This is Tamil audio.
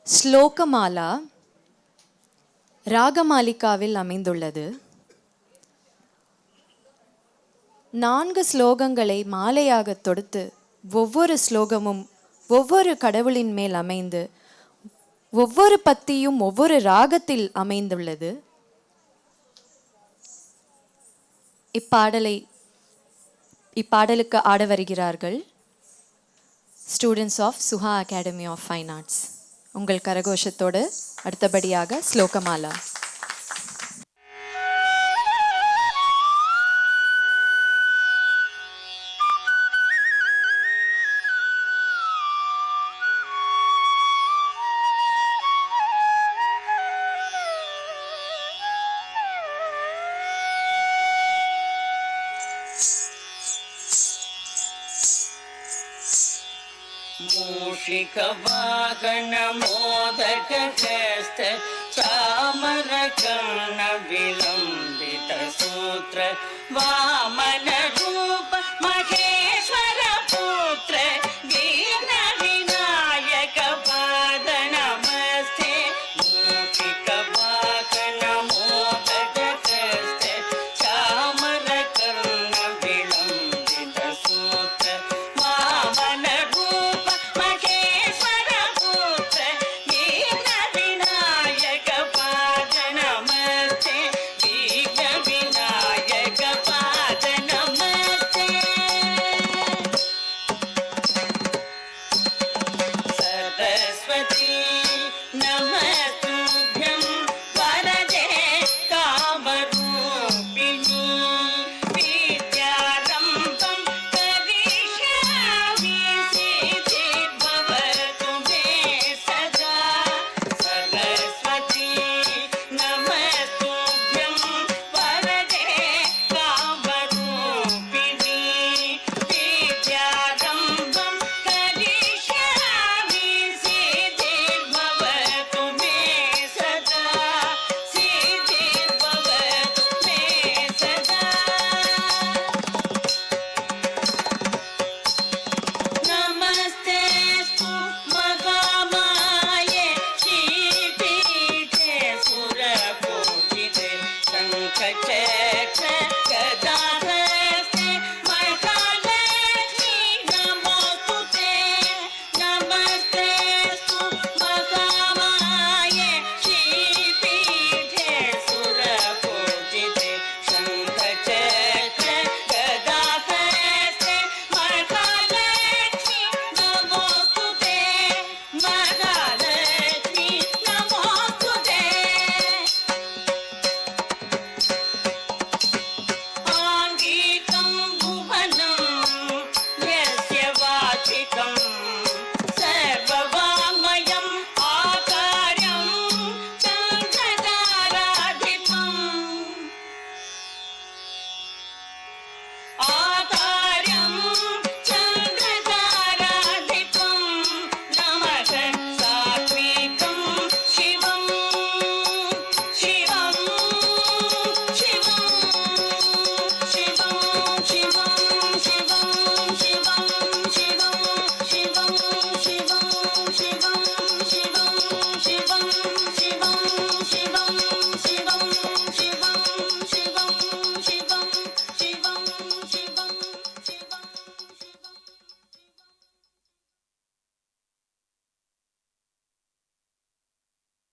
ஸ்லோகமாலா ராகமாலிகாவில் அமைந்துள்ளது. 4 ஸ்லோகங்களை மாலையாக தொடுத்து ஒவ்வொரு ஸ்லோகமும் ஒவ்வொரு கடவுளின் மேல் அமைந்து ஒவ்வொரு பத்தியும் ஒவ்வொரு ராகத்தில் அமைந்துள்ளது. இப்பாடலுக்கு ஆட வருகிறார்கள் students of Suha academy of fine arts. உங்கள் கரகோஷத்தோடு அடுத்தபடியாக ஸ்லோகமாலா. मूषिकवाहन मोदक हस्त चामर कर्ण विलंबित सूत्र वामन रूप महेश्वर पुत्र दीन विनायक पाद नमस्ते. मूषिकवाहन मोदक हस्त चामर कर्ण विलंबित सूत्र वामन सरस्वती